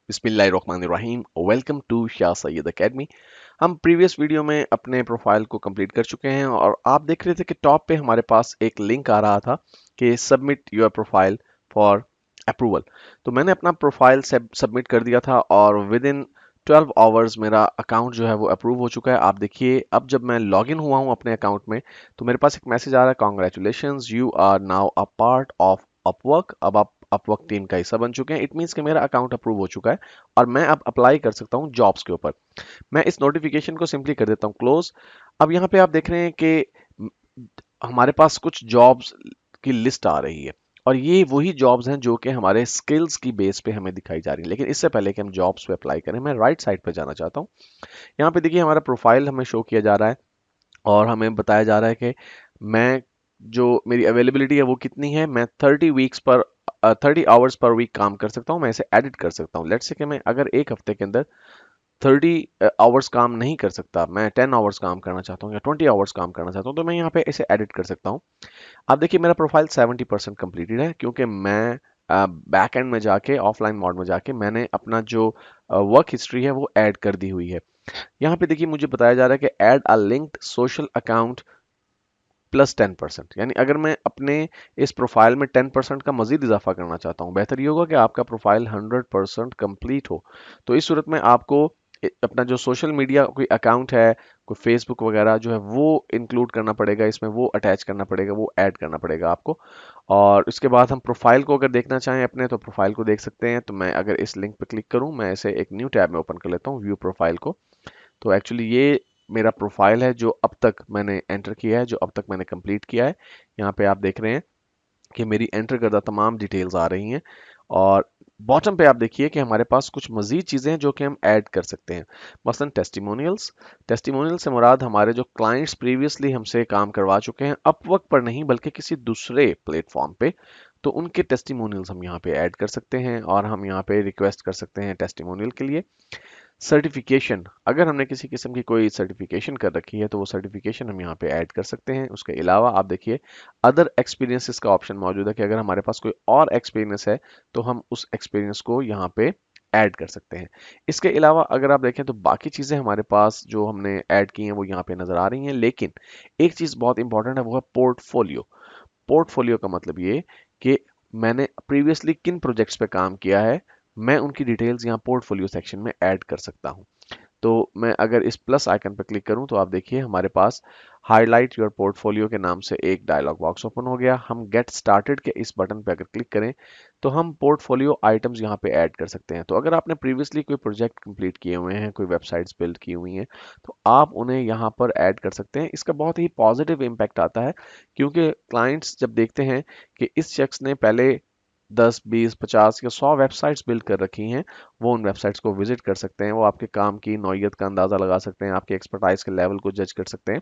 बिस्मिल्लाहिर्रहमानिर्रहीम। Welcome to Shah Syed academy. हम previous video में अपने प्रोफाइल को कंप्लीट कर चुके हैं और आप देख रहे थे कि टॉप पे हमारे पास एक लिंक आ रहा था कि submit your profile for approval. तो मैंने अपना प्रोफाइल सबमिट कर दिया था और विद इन 12 आवर्स मेरा अकाउंट जो है वो अप्रूव हो चुका है। आप देखिए अब जब मैं लॉगिन हुआ हूँ अपने अकाउंट में तो मेरे पास एक मैसेज आ रहा है, congratulations you are now a part of Upwork. अब आप अपवर्क टीम का हिस्सा बन चुके हैं। इट मीन्स कि मेरा अकाउंट अप्रूव हो चुका है और मैं अब अप्लाई कर सकता हूँ जॉब्स के ऊपर। मैं इस नोटिफिकेशन को सिंपली कर देता हूँ क्लोज। अब यहाँ पे आप देख रहे हैं कि हमारे पास कुछ जॉब्स की लिस्ट आ रही है और ये वही जॉब्स हैं जो कि हमारे स्किल्स की बेस पे हमें दिखाई जा रही है। लेकिन इससे पहले कि हम जॉब्स पे अप्लाई करें, मैं राइट साइड पे जाना चाहता हूँ। यहाँ पे देखिए हमारा प्रोफाइल हमें शो किया जा रहा है और हमें बताया जा रहा है कि मैं जो मेरी अवेलेबिलिटी है वो कितनी है। मैं 30 आवर्स पर वीक काम कर सकता हूँ। मैं इसे एडिट कर सकता हूँ। लेट्स से कि मैं अगर एक हफ्ते के अंदर 30 आवर्स काम नहीं कर सकता, मैं 10 आवर्स काम करना चाहता हूँ या 20 आवर्स काम करना चाहता हूँ, तो मैं यहाँ पे इसे एडिट कर सकता हूँ। आप देखिए मेरा प्रोफाइल 70% कंप्लीटेड है क्योंकि मैं बैक एंड में जाके ऑफलाइन मोड में जाके मैंने अपना जो वर्क हिस्ट्री है वो ऐड कर दी हुई है। यहाँ पे देखिए मुझे बताया जा रहा है कि ऐड अ लिंक्ड सोशल अकाउंट +10%, यानी अगर मैं अपने इस प्रोफाइल में 10% का मजीद इजाफा करना चाहता हूँ, बेहतर ये होगा कि आपका प्रोफाइल 100% कंप्लीट हो। तो इस सूरत में आपको अपना जो सोशल मीडिया कोई अकाउंट है, कोई फेसबुक वगैरह जो है वो इंक्लूड करना पड़ेगा, इसमें वो अटैच करना पड़ेगा, वो ऐड करना पड़ेगा आपको। और इसके बाद हम प्रोफाइल को अगर देखना चाहें अपने, तो प्रोफाइल को देख सकते हैं। तो मैं अगर इस लिंक पर क्लिक करूँ, मैं इसे एक न्यू टैब में ओपन कर लेता हूँ, व्यू प्रोफाइल को। तो एक्चुअली ये मेरा प्रोफाइल है जो अब तक मैंने एंटर किया है, जो अब तक मैंने कंप्लीट किया है। यहाँ पे आप देख रहे हैं कि मेरी एंटर करदा तमाम डिटेल्स आ रही हैं और बॉटम पे आप देखिए कि हमारे पास कुछ मजीद चीज़ें हैं जो कि हम ऐड कर सकते हैं। मसलन टेस्टिमोनियल्स। टेस्टिमोनियल से मुराद हमारे जो क्लाइंट्स प्रीवियसली हमसे काम करवा चुके हैं, अपवर्क पर नहीं बल्कि किसी दूसरे प्लेटफॉर्म पे, तो उनके टेस्टिमोनियल्स हम यहाँ पे ऐड कर सकते हैं और हम यहाँ पे रिक्वेस्ट कर सकते हैं टेस्टिमोनियल के लिए। सर्टिफिकेशन, अगर हमने किसी किस्म की कोई सर्टिफिकेशन कर रखी है तो वो सर्टिफिकेशन हम यहाँ पे ऐड कर सकते हैं। उसके अलावा आप देखिए अदर एक्सपीरियंसेस का ऑप्शन मौजूद है कि अगर हमारे पास कोई और एक्सपीरियंस है तो हम उस एक्सपीरियंस को यहाँ पे ऐड कर सकते हैं। इसके अलावा अगर आप देखें तो बाकी चीज़ें हमारे पास जो हमने ऐड की हैं वो यहाँ पे नज़र आ रही हैं। लेकिन एक चीज़ बहुत इंपॉर्टेंट है, वो है पोर्टफोलियो। पोर्टफोलियो का मतलब ये कि मैंने प्रीवियसली किन प्रोजेक्ट्स पे काम किया है, मैं उनकी डिटेल्स यहाँ पोर्टफोलियो सेक्शन में ऐड कर सकता हूँ। तो मैं अगर इस प्लस आइकन पर क्लिक करूं तो आप देखिए हमारे पास हाईलाइट योर पोर्टफोलियो के नाम से एक डायलॉग बॉक्स ओपन हो गया। हम गेट स्टार्टेड के इस बटन पे अगर क्लिक करें तो हम पोर्टफोलियो आइटम्स यहाँ पे ऐड कर सकते हैं। तो अगर आपने प्रीवियसली कोई प्रोजेक्ट कंप्लीट किए हुए हैं, कोई वेबसाइट्स बिल्ड की हुई हैं, तो आप उन्हें यहाँ पर ऐड कर सकते हैं। इसका बहुत ही पॉजिटिव इम्पैक्ट आता है क्योंकि क्लाइंट्स जब देखते हैं कि इस शख्स ने पहले 10, 20, 50 या 100 वेबसाइट्स बिल्ड कर रखी हैं, वो उन वेबसाइट्स को विजिट कर सकते हैं। वो आपके काम की नौइयत का अंदाज़ा लगा सकते हैं, आपके एक्सपर्टाइज के लेवल को जज कर सकते हैं।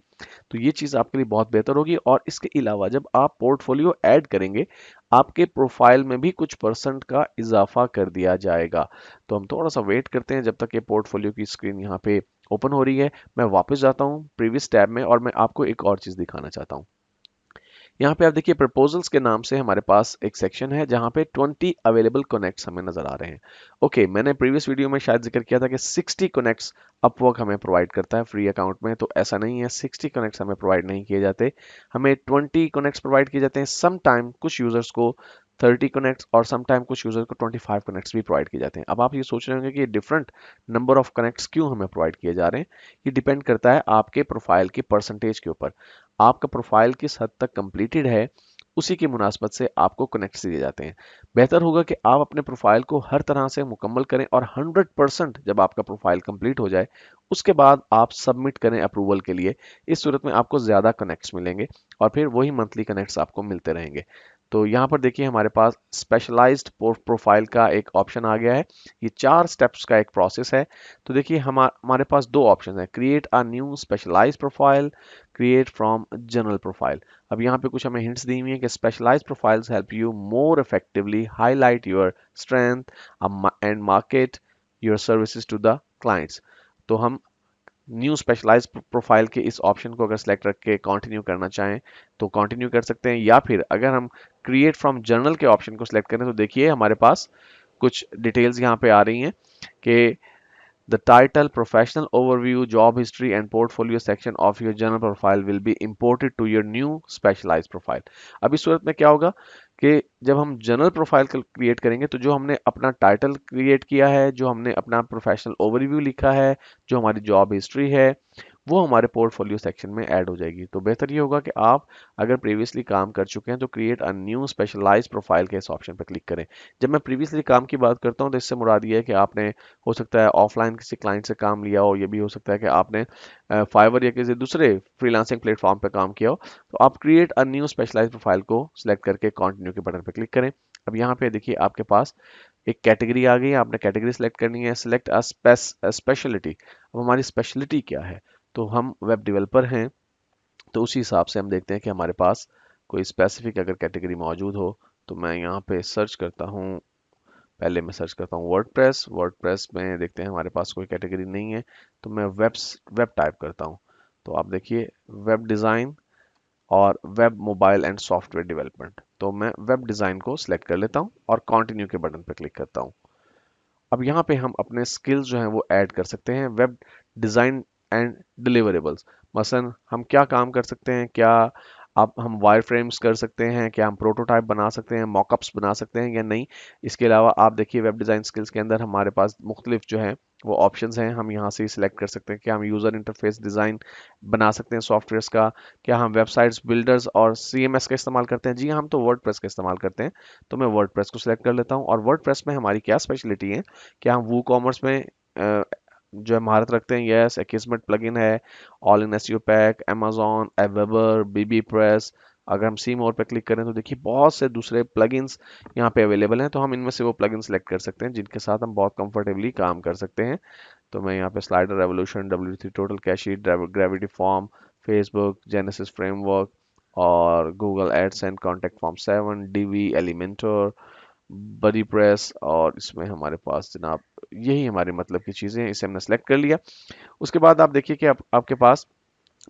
तो ये चीज़ आपके लिए बहुत बेहतर होगी। और इसके अलावा जब आप पोर्टफोलियो ऐड करेंगे, आपके प्रोफाइल में भी कुछ परसेंट का इजाफा कर दिया जाएगा। तो हम थोड़ा सा वेट करते हैं जब तक ये पोर्टफोलियो की स्क्रीन यहाँ पे ओपन हो रही है। मैं वापस जाता हूँ प्रीवियस टैब में और मैं आपको एक और चीज़ दिखाना चाहता हूँ। यहाँ पे आप देखिए प्रपोजल्स के नाम से हमारे पास एक सेक्शन है जहाँ पे 20 अवेलेबल कनेक्ट्स हमें नजर आ रहे हैं। ओके, मैंने प्रीवियस वीडियो में शायद जिक्र किया था कि 60 कनेक्ट्स अपवर्क हमें प्रोवाइड करता है फ्री अकाउंट में, तो ऐसा नहीं है। 60 कनेक्ट्स हमें प्रोवाइड नहीं किए जाते, हमें 20 कनेक्ट्स प्रोवाइड किए जाते हैं। सम टाइम कुछ यूजर्स को 30 कनेक्ट्स और सम टाइम कुछ यूजर को 25 कनेक्ट्स भी प्रोवाइड किए जाते हैं। अब आप ये सोच रहे होंगे कि ये डिफरेंट नंबर ऑफ कनेक्ट्स क्यों हमें प्रोवाइड किए जा रहे हैं। ये डिपेंड करता है आपके प्रोफाइल की परसेंटेज के ऊपर। आपका प्रोफाइल किस हद तक कंप्लीटेड है उसी की मुनासबत से आपको कनेक्ट्स दिए जाते हैं। बेहतर होगा कि आप अपने प्रोफाइल को हर तरह से मुकम्मल करें और 100% जब आपका प्रोफाइल कंप्लीट हो जाए उसके बाद आप सबमिट करें अप्रूवल के लिए। इस सूरत में आपको ज़्यादा कनेक्ट्स मिलेंगे और फिर वही मंथली कनेक्ट्स आपको मिलते रहेंगे। तो यहाँ पर देखिए हमारे पास स्पेशलाइज्ड प्रोफाइल का एक ऑप्शन आ गया है। ये 4 स्टेप्स का एक प्रोसेस है। तो देखिए हमारे पास दो ऑप्शन है, create a new specialized profile, create from general profile. अब यहाँ पे कुछ हमें हिंट्स दी हुई है कि specialized profiles help you more effectively highlight your strength and market your services to the clients. तो हम न्यू स्पेशलाइज्ड प्रोफाइल के इस ऑप्शन को अगर सेलेक्ट रख के कंटिन्यू करना चाहें तो कंटिन्यू कर सकते हैं, या फिर अगर हम क्रिएट फ्रॉम जर्नल के ऑप्शन को सिलेक्ट करें तो देखिए हमारे पास कुछ डिटेल्स यहाँ पे आ रही हैं कि the title, professional overview, job history and portfolio section of your general profile will be imported to your new specialized profile। अब इस सूरत में क्या होगा कि जब हम जनरल प्रोफाइल क्रिएट करेंगे तो जो हमने अपना टाइटल क्रिएट किया है, जो हमने अपना प्रोफेशनल ओवरव्यू लिखा है, जो हमारी जॉब हिस्ट्री है, वो हमारे पोर्टफोलियो सेक्शन में ऐड हो जाएगी। तो बेहतर ये होगा कि आप अगर प्रीवियसली काम कर चुके हैं तो create a new specialized profile के इस ऑप्शन पर क्लिक करें। जब मैं प्रीवियसली काम की बात करता हूँ तो इससे मुराद ये है कि आपने हो सकता है ऑफलाइन किसी क्लाइंट से काम लिया हो, ये भी हो सकता है कि आपने फाइवर या किसी दूसरे फ्रीलांसिंग प्लेटफॉर्म पे काम किया हो। तो आप create a new specialized profile को सिलेक्ट करके कंटिन्यू के बटन पर क्लिक करें। अब यहाँ पे देखिए आपके पास एक कैटेगरी आ गई है, आपने कैटेगरी सेलेक्ट करनी है, सिलेक्ट अ स्पेशलिटी। अब हमारी स्पेशलिटी क्या है? तो हम वेब डेवलपर हैं, तो उसी हिसाब से हम देखते हैं कि हमारे पास कोई स्पेसिफिक अगर कैटेगरी मौजूद हो। तो मैं यहाँ पे सर्च करता हूँ, पहले मैं सर्च करता हूँ वर्डप्रेस। वर्डप्रेस में देखते हैं हमारे पास कोई कैटेगरी नहीं है, तो मैं वेब टाइप करता हूँ। तो आप देखिए वेब डिज़ाइन और web mobile and software development, तो मैं वेब डिज़ाइन को सिलेक्ट कर लेता हूँ और कंटिन्यू के बटन पर क्लिक करता हूँ। अब यहाँ पे हम अपने स्किल्स जो हैं वो ऐड कर सकते हैं, वेब डिज़ाइन एंड डिलीवरेबल्स। मसलन हम क्या काम कर सकते हैं, क्या आप हम वायर फ्रेम्स कर सकते हैं, क्या हम प्रोटोटाइप बना सकते हैं, मॉकअप्स बना सकते हैं या नहीं। इसके अलावा आप देखिए वेब डिज़ाइन स्किल्स के अंदर हमारे पास मुख्तलिफ जो हैं वो ऑप्शंस हैं, हम यहाँ से सिलेक्ट कर सकते हैं कि हम यूज़र इंटरफेस डिज़ाइन बना सकते हैं सॉफ्टवेयर्स का, क्या हम वेबसाइट्स बिल्डर्स और सीएमएस का इस्तेमाल करते हैं। जी हाँ, हम तो वर्डप्रेस का इस्तेमाल करते हैं, तो मैं वर्डप्रेस को सिलेक्ट कर लेता हूँ। और वर्डप्रेस में हमारी क्या स्पेशलिटी है, क्या हम वू कॉमर्स में जो है महारत रखते हैं? यस, एक्समेट प्लगइन है, all in SEO pack, amazon AWeber, bbPress. अगर हम सी मोर पे क्लिक करें तो देखिए बहुत से दूसरे प्लगइन्स यहाँ पे अवेलेबल हैं, तो हम इनमें से वो प्लगइन सेलेक्ट कर सकते हैं जिनके साथ हम बहुत कंफर्टेबली काम कर सकते हैं। तो मैं यहाँ पे Slider Revolution, W3 Total Cache, Gravity Form, Facebook, Genesis framework और Google AdSense, contact form 7, Divi, Elementor, BuddyPress, और इसमें हमारे पास जनाब यही हमारे मतलब की चीज़ें हैं, इसे हमने सेलेक्ट कर लिया। उसके बाद आप देखिए कि आपके पास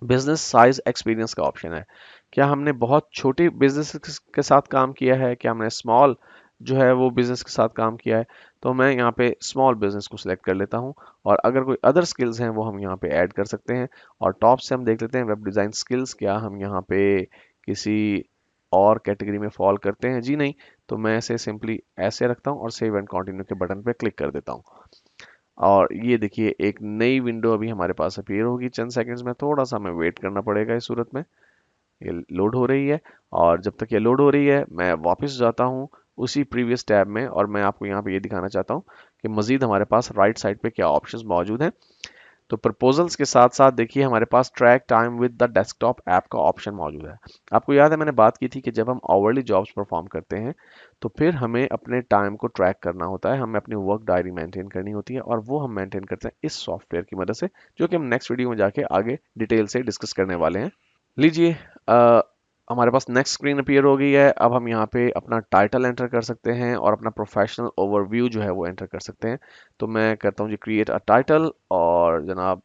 बिजनेस साइज एक्सपीरियंस का ऑप्शन है। क्या हमने बहुत छोटी बिजनेस के साथ काम किया है, क्या हमने स्मॉल जो है वो बिजनेस के साथ काम किया है? तो मैं यहाँ पे स्मॉल बिजनेस को सिलेक्ट कर लेता हूँ, और अगर कोई अदर स्किल्स हैं वो हम यहाँ पे ऐड कर सकते हैं। और टॉप से हम देख लेते हैं वेब डिज़ाइन स्किल्स, क्या हम यहाँ पे किसी और कैटेगरी में फॉल करते हैं? जी नहीं। तो मैं इसे सिंपली ऐसे रखता हूँ और सेव एंड कंटिन्यू के बटन पे क्लिक कर देता हूँ। और ये देखिए एक नई विंडो अभी हमारे पास अपीयर होगी चंद सेकंड्स में, थोड़ा सा हमें वेट करना पड़ेगा इस सूरत में। ये लोड हो रही है, और जब तक ये लोड हो रही है मैं वापस जाता हूँ उसी प्रीवियस टैब में, और मैं आपको यहाँ पे ये दिखाना चाहता हूँ कि मजीद हमारे पास राइट साइड पे क्या ऑप्शंस मौजूद हैं। तो प्रपोजल्स के साथ साथ देखिए हमारे पास track time with the desktop app का ऑप्शन मौजूद है। आपको याद है मैंने बात की थी कि जब हम आवरली जॉब्स परफॉर्म करते हैं तो फिर हमें अपने टाइम को ट्रैक करना होता है, हमें अपनी वर्क डायरी मेंटेन करनी होती है, और वो हम मेंटेन करते हैं इस सॉफ्टवेयर की मदद से, जो कि हम नेक्स्ट वीडियो में जाके आगे डिटेल से डिस्कस करने वाले हैं। लीजिए हमारे पास नेक्स्ट स्क्रीन अपीयर हो गई है। अब हम यहाँ पे अपना टाइटल एंटर कर सकते हैं और अपना प्रोफेशनल ओवरव्यू जो है वो एंटर कर सकते हैं। तो मैं करता हूँ जी क्रिएट अ टाइटल, और जनाब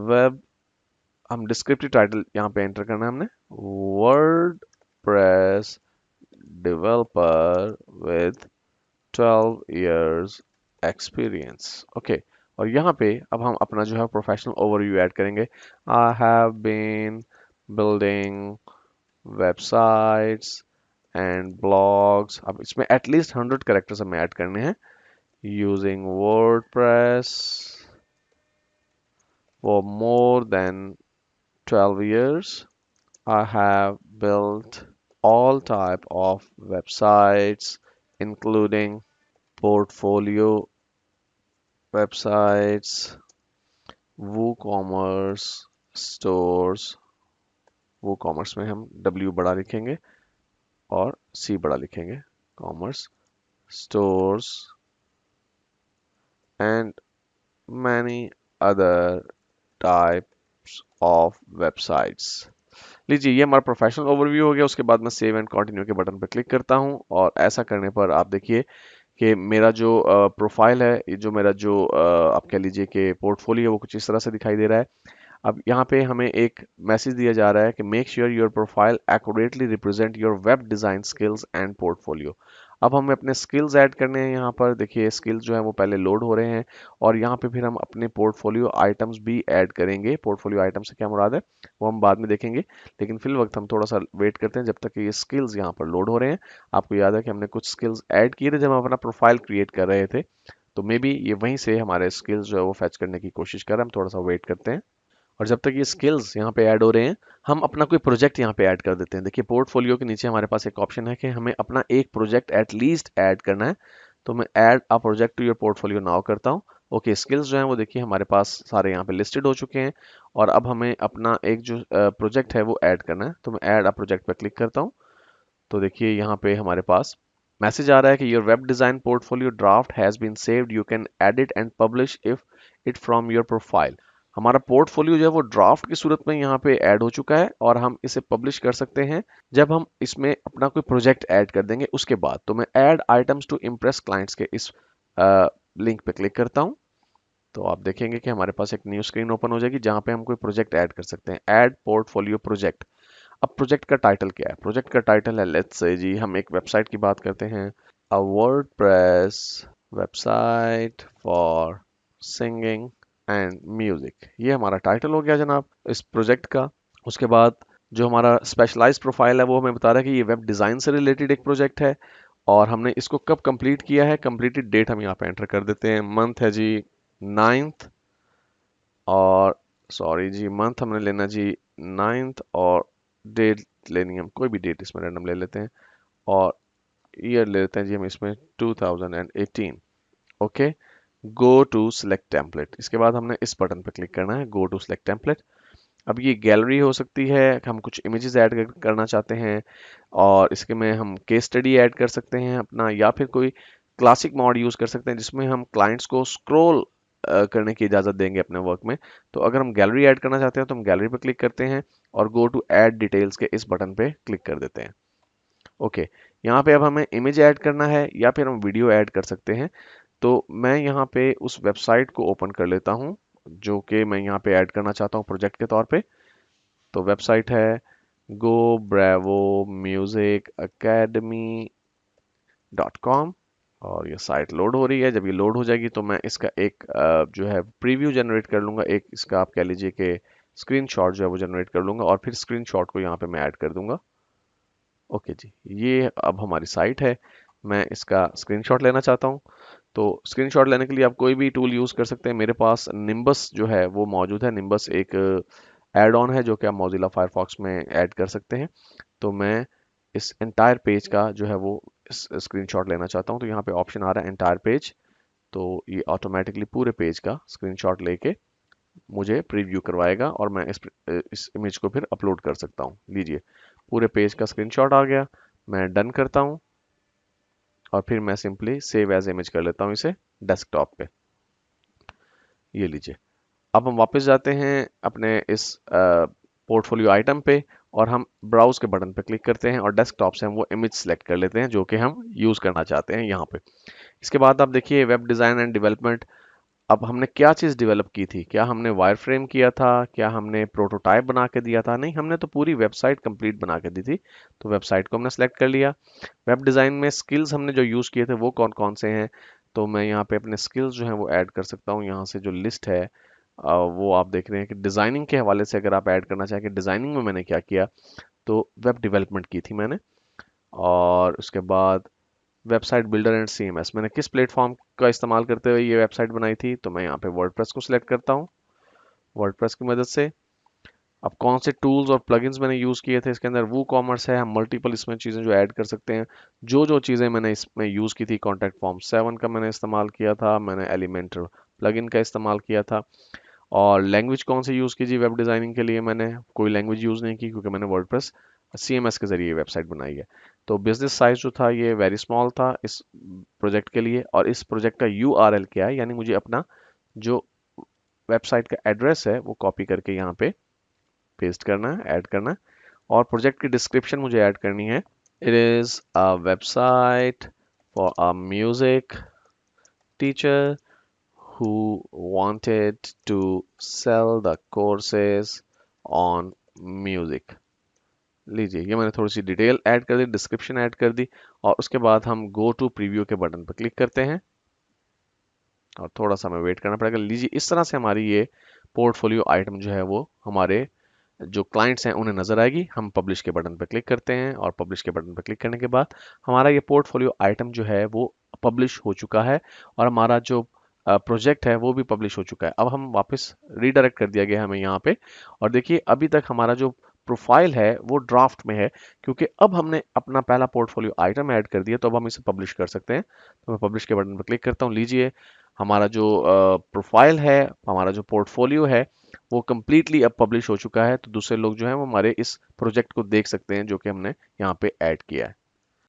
वेब, हम डिस्क्रिप्टिव टाइटल यहाँ पे एंटर करना है हमने, word press developer with 12 years experience. Okay, और यहाँ पे अब हम अपना जो है प्रोफेशनल ओवरव्यू ऐड करेंगे। I have been building websites and blogs. अब इसमें एटलीस्ट 100 कैरेक्टर्स हमें ऐड करने हैं। Using WordPress for more than 12 years. I have built all type of websites, including portfolio websites, WooCommerce stores। WooCommerce में हम W बड़ा लिखेंगे और C बड़ा लिखेंगे, commerce stores and many other types of websites। लीजिए ये हमारा प्रोफेशनल ओवरव्यू हो गया। उसके बाद मैं सेव एंड कंटिन्यू के बटन पर क्लिक करता हूं, और ऐसा करने पर आप देखिए कि मेरा जो प्रोफाइल है, ये जो मेरा जो आप कह लीजिए कि पोर्टफोलियो है, वो कुछ इस तरह से दिखाई दे रहा है। अब यहाँ पे हमें एक मैसेज दिया जा रहा है कि make sure your profile accurately represent your web design skills and portfolio. अब हमें अपने स्किल्स ऐड करने हैं। यहाँ पर देखिए स्किल्स जो है वो पहले लोड हो रहे हैं और यहाँ पे फिर हम अपने पोर्टफोलियो आइटम्स भी ऐड करेंगे। पोर्टफोलियो आइटम से क्या मुराद है वो हम बाद में देखेंगे, लेकिन फिल वक्त हम थोड़ा सा वेट करते हैं जब तक कि ये स्किल्स यहाँ पर लोड हो रहे हैं। आपको याद है कि हमने कुछ स्किल्स ऐड किए थे जब हम अपना प्रोफाइल क्रिएट कर रहे थे, तो मे बी ये वहीं से हमारे स्किल्स जो है वो फैच करने की कोशिश कर रहे हैं। हम थोड़ा सा वेट करते हैं और जब तक ये स्किल्स यहाँ पे ऐड हो रहे हैं हम अपना कोई प्रोजेक्ट यहाँ पे ऐड कर देते हैं। देखिए पोर्टफोलियो के नीचे हमारे पास एक ऑप्शन है कि हमें अपना एक प्रोजेक्ट एटलीस्ट ऐड करना है, तो मैं add a project to your portfolio now करता हूँ। ओके, स्किल्स जो हैं वो देखिए हमारे पास सारे यहाँ पे लिस्टेड हो चुके हैं और अब हमें अपना एक जो प्रोजेक्ट है वो ऐड करना है, तो मैं ऐड अ प्रोजेक्ट पर क्लिक करता हूँ। तो देखिए यहाँ पे हमारे पास मैसेज आ रहा है कि your web design portfolio draft has been saved, you can edit and publish if it from your profile. हमारा पोर्टफोलियो जो है वो ड्राफ्ट की सूरत में यहाँ पे ऐड हो चुका है और हम इसे पब्लिश कर सकते हैं जब हम इसमें अपना कोई प्रोजेक्ट ऐड कर देंगे उसके बाद। तो मैं add items to impress clients के इस लिंक पे क्लिक करता हूँ। तो आप देखेंगे कि हमारे पास एक न्यू स्क्रीन ओपन हो जाएगी जहाँ पे हम कोई प्रोजेक्ट ऐड कर सकते हैं। Add portfolio project. अब प्रोजेक्ट का टाइटल क्या है? प्रोजेक्ट का टाइटल है, लेट्स से जी हम एक वेबसाइट की बात करते हैं, a WordPress website for singing and music. ये हमारा टाइटल हो गया जनाब इस प्रोजेक्ट का। उसके बाद जो हमारा स्पेशलाइज्ड प्रोफाइल है वो हमें बता रहा है कि ये वेब डिज़ाइन से रिलेटेड एक प्रोजेक्ट है और हमने इसको कब कंप्लीट किया है। कंप्लीटेड डेट हम यहाँ पे एंटर कर देते हैं, मंथ है जी 9th, और सॉरी जी मंथ हमने लेना जी 9th, और डेट लेनी है हम कोई भी डेट इसमें रैंडम ले लेते हैं, और ईयर ले लेते हैं जी हम इसमें 2018। Okay, go to select template. इसके बाद हमने इस बटन पर क्लिक करना है, गो टू सिलेक्ट टेम्पलेट। अब ये गैलरी हो सकती है, हम कुछ इमेजेस ऐड करना चाहते हैं और इसके में हम केस स्टडी ऐड कर सकते हैं अपना, या फिर कोई क्लासिक मोड यूज़ कर सकते हैं जिसमें हम क्लाइंट्स को स्क्रॉल करने की इजाज़त देंगे अपने वर्क में। तो अगर हम गैलरी ऐड करना चाहते हैं तो हम गैलरी पर क्लिक करते हैं और गो टू ऐड डिटेल्स के इस बटन पे क्लिक कर देते हैं। ओके, यहाँ पे अब हमें इमेज ऐड करना है या फिर हम वीडियो ऐड कर सकते हैं। तो मैं यहाँ पे उस वेबसाइट को ओपन कर लेता हूँ जो कि मैं यहाँ पे ऐड करना चाहता हूँ प्रोजेक्ट के तौर पे। तो वेबसाइट है गो ब्रेवो म्यूजिक अकेडमी .com और ये साइट लोड हो रही है। जब ये लोड हो जाएगी तो मैं इसका एक जो है प्रीव्यू जनरेट कर लूँगा, एक इसका आप कह लीजिए कि स्क्रीनशॉट जो है वो जनरेट कर लूँगा और फिर स्क्रीनशॉट को यहाँ पे मैं ऐड कर दूँगा। ओके जी, ये अब हमारी साइट है। मैं इसका स्क्रीनशॉट लेना चाहता हूँ, तो स्क्रीनशॉट लेने के लिए आप कोई भी टूल यूज़ कर सकते हैं। मेरे पास निम्बस जो है वो मौजूद है। निम्बस एक एड ऑन है जो कि आप मौजिला फायरफॉक्स में ऐड कर सकते हैं। तो मैं इस एंटायर पेज का जो है वो स्क्रीनशॉट लेना चाहता हूँ। तो यहाँ पे ऑप्शन आ रहा है एंटायर पेज, तो ये ऑटोमेटिकली पूरे पेज का स्क्रीनशॉट लेके मुझे प्रीव्यू करवाएगा और मैं इस इमेज को फिर अपलोड कर सकता हूँ। लीजिए, पूरे पेज का स्क्रीनशॉट आ गया। मैं डन करता हूँ और फिर मैं सिंपली सेव एज इमेज कर लेता हूँ इसे डेस्कटॉप पे। ये लीजिए, अब हम वापस जाते हैं अपने इस पोर्टफोलियो आइटम पे और हम ब्राउज के बटन पे क्लिक करते हैं और डेस्कटॉप से हम वो इमेज सेलेक्ट कर लेते हैं जो कि हम यूज़ करना चाहते हैं यहाँ पे। इसके बाद आप देखिए वेब डिज़ाइन एंड डेवलपमेंट। अब हमने क्या चीज़ डेवलप की थी? क्या हमने वायर फ्रेम किया था? क्या हमने प्रोटोटाइप बना के दिया था? नहीं, हमने तो पूरी वेबसाइट कंप्लीट बना के दी थी। तो वेबसाइट को हमने सेलेक्ट कर लिया। वेब डिज़ाइन में स्किल्स हमने जो यूज़ किए थे वो कौन कौन से हैं? तो मैं यहाँ पे अपने स्किल्स जो हैं वो ऐड कर सकता हूँ। यहाँ से जो लिस्ट है वो आप देख रहे हैं कि डिज़ाइनिंग के हवाले से अगर आप ऐड करना चाहें कि डिज़ाइनिंग में मैंने क्या किया, तो वेब डेवलपमेंट की थी मैंने। और उसके बाद वेबसाइट बिल्डर एंड सीएमएस, मैंने किस प्लेटफॉर्म का इस्तेमाल करते हुए ये वेबसाइट बनाई थी, तो मैं यहाँ पे वर्डप्रेस को सिलेक्ट करता हूँ। वर्डप्रेस की मदद से अब कौन से टूल्स और प्लगइन्स मैंने यूज़ किए थे, इसके अंदर वो कॉमर्स है, हम मल्टीपल इसमें चीज़ें जो ऐड कर सकते हैं। जो जो चीज़ें मैंने इसमें यूज़ की थी, कॉन्टैक्ट फॉर्म 7 का मैंने इस्तेमाल किया था, मैंने एलिमेंटर प्लगइन का इस्तेमाल किया था। और लैंग्वेज कौन सी यूज़ की जी वेब डिज़ाइनिंग के लिए, मैंने कोई लैंग्वेज यूज़ नहीं की क्योंकि मैंने वर्डप्रेस सीएमएस के ज़रिए वेबसाइट बनाई है। तो बिजनेस साइज जो था ये वेरी स्मॉल था इस प्रोजेक्ट के लिए, और इस प्रोजेक्ट का यूआरएल क्या है, यानी मुझे अपना जो वेबसाइट का एड्रेस है वो कॉपी करके यहाँ पे पेस्ट करना है, ऐड करना है। और प्रोजेक्ट की डिस्क्रिप्शन मुझे ऐड करनी है। It is a website for a music teacher who wanted to sell the courses on music. लीजिए ये मैंने थोड़ी सी डिटेल ऐड कर दी, डिस्क्रिप्शन ऐड कर दी, और उसके बाद हम गो टू प्रीव्यू के बटन पर क्लिक करते हैं और थोड़ा सा हमें वेट करना पड़ेगा। लीजिए इस तरह से हमारी ये पोर्टफोलियो आइटम जो है वो हमारे जो क्लाइंट्स हैं उन्हें नजर आएगी। हम पब्लिश के बटन पर क्लिक करते हैं और पब्लिश के बटन पर क्लिक करने के बाद हमारा ये पोर्टफोलियो आइटम जो है वो पब्लिश हो चुका है और हमारा जो प्रोजेक्ट है वो भी पब्लिश हो चुका है। अब हम वापस रीडायरेक्ट कर दिया गया हमें यहाँ पे, और देखिए अभी तक हमारा जो प्रोफाइल है वो ड्राफ्ट में है, क्योंकि अब हमने अपना पहला पोर्टफोलियो आइटम ऐड कर दिया, तो अब हम इसे पब्लिश कर सकते हैं। तो मैं पब्लिश के बटन पर क्लिक करता हूँ। लीजिए हमारा जो प्रोफाइल है, हमारा जो पोर्टफोलियो है वो कम्प्लीटली अब पब्लिश हो चुका है। तो दूसरे लोग जो हैं वो हमारे इस प्रोजेक्ट को देख सकते हैं जो कि हमने यहाँ पे ऐड किया है।